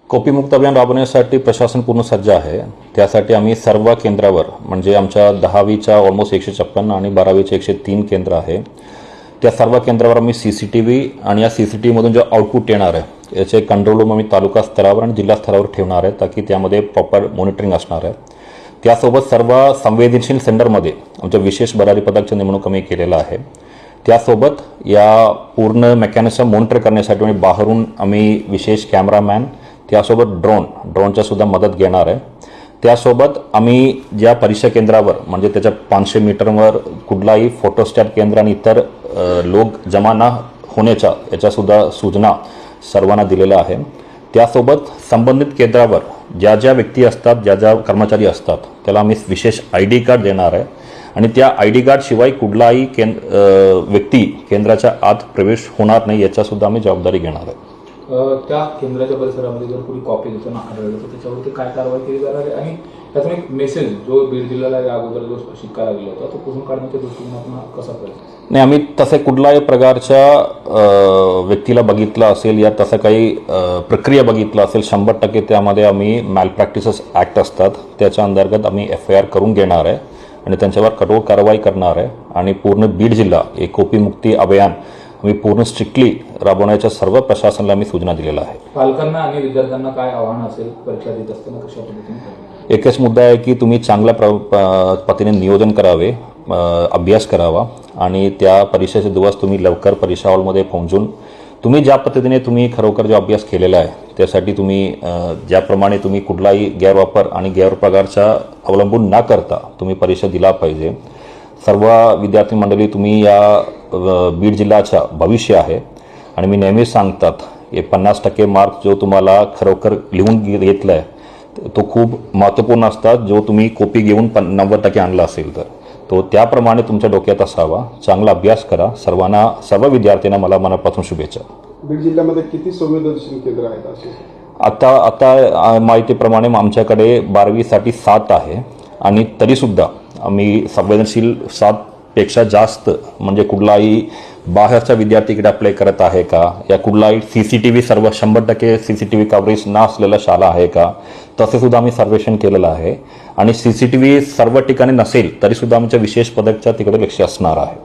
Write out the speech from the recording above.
कोपीमुक्त अभियान राबवण्यासाठी प्रशासन पूर्ण सज्ज आहे। त्यासाठी आम्ही सर्व केंद्रावर म्हणजे आमच्या 10वीच्या ऑलमोस्ट 156 आणि 12वीचे 103 केंद्र आहे। त्या सर्व केंद्रावर आम्ही CCTV आणि या CCTVमधून जो आउटपुट येणार आहे याचे कंट्रोल रूम आम्ही तालुका स्तरावर आणि जिल्हा स्तरावर ठेवणार आहे ताकी त्यामध्ये प्रॉपर मॉनिटरिंग असणार आहे। त्यासोबत सर्व संवेदनशील सेंटरमध्ये आमच्या विशेष भरारी पथकाची नेमणूक आम्ही केलेला आहे। त्यासोबत या पूर्ण मेकॅनिझम मॉनिटर करण्यासाठी आणि बाहेरून आम्ही विशेष कॅमेरामॅन त्यासोबत ड्रोनच्या सुद्धा मदत घेणार आहे। त्यासोबत आम्ही ज्या परीक्षा केंद्रावर म्हणजे त्याच्या 500 मीटरवर कुठलाही फोटोस्टॅट केंद्र आणि इतर लोक जमा न होण्याच्या याच्या सुद्धा सूचना सर्वांना दिलेल्या आहे। त्यासोबत संबंधित केंद्रावर ज्या ज्या व्यक्ती असतात ज्या ज्या कर्मचारी असतात त्याला आम्ही विशेष ID कार्ड देणार आहे आणि त्या ID कार्ड शिवाय कुठलाही व्यक्ती केंद्राच्या आत प्रवेश होणार नाही याचा सुद्धा आम्ही जबाबदारी घेणार आहे। त्या केंद्राच्या परिसरामध्ये जर कोणी कॉपी देताना आढळलं तर त्याच्यावरती काय कारवाई केली जाणार आहे आणि त्यातून एक मेसेज जो बीड जिल्ह्याला या अगोदर जो शिक्का लागला होता तो पुसून काढण्याच्या दृष्टीने कसा प्रयत्न नाही आम्ही तसे कुठल्याही प्रकारच्या व्यक्तीला बघितलं असेल या तसं काही प्रक्रिया बघितलं असेल 100% त्यामध्ये आम्ही मॅलप्रॅक्टिसेस ॲक्ट असतात त्याच्या अंतर्गत आम्ही FIR करून घेणार आहे आणि त्यांच्यावर कठोर कारवाई करणार आहे आणि पूर्ण बीड जिल्हा एक कोपीमुक्ती अभियान आम्ही पूर्ण स्ट्रिक्टली राबवण्याच्या सर्व प्रशासनाला आम्ही सूचना दिलेल्या आहे। पालकांना आणि विद्यार्थ्यांना काय आव्हान असेल परीक्षा देत असताना कशा पद्धतीने? एकच मुद्दा आहे की तुम्ही चांगल्या पद्धतीने नियोजन करावे, अभ्यास करावा आणि त्या परीक्षेचे दिवस तुम्ही लवकर परीक्षा हॉलमध्ये पोहोचून तुम्ही ज्या पद्धतीने तुम्ही खरोखर जो अभ्यास केलेला आहे त्यासाठी तुम्ही ज्याप्रमाणे तुम्ही कुठलाही गैरवापर आणि गैरप्रकारचा अवलंबून न करता तुम्ही परीक्षा दिला पाहिजे। सर्व विद्यार्थी मंडळी तुम्ही या बीड जिल्ह्याचा भविष्य आहे आणि मी नेहमीच सांगतात हे 50% मार्क जो तुम्हाला खरोखर लिहून घेतला आहे तो खूप महत्त्वपूर्ण असतात। जो तुम्ही कॉपी घेऊन 90% आणला असेल तर तो त्याप्रमाणे तुमच्या डोक्यात असावा। चांगला अभ्यास करा। सर्व विद्यार्थ्यांना मला मनापासून शुभेच्छा। बीड जिल्ह्यामध्ये किती संवेदनशील केंद्र आहेत असे? आता माहितीप्रमाणे आमच्याकडे 12वीसाठी 7 आहे आणि तरीसुद्धा आम्ही संवेदनशील 7 पेक्षा जास्त म्हणजे कुठलाही बाहेरचा विद्यार्थी इकडे अप्लाय करत आहे का या कुठलाही CCTV सर्व 100% CCTV कव्हरेज न असलेला शाळा आहे का तसे सुद्धा आम्ही सर्वेक्षण केलेलं आहे आणि CCTV सर्व ठिकाणी नसेल तरीसुद्धा आमच्या विशेष पथकच्या तिकडे लक्ष असणार आहे।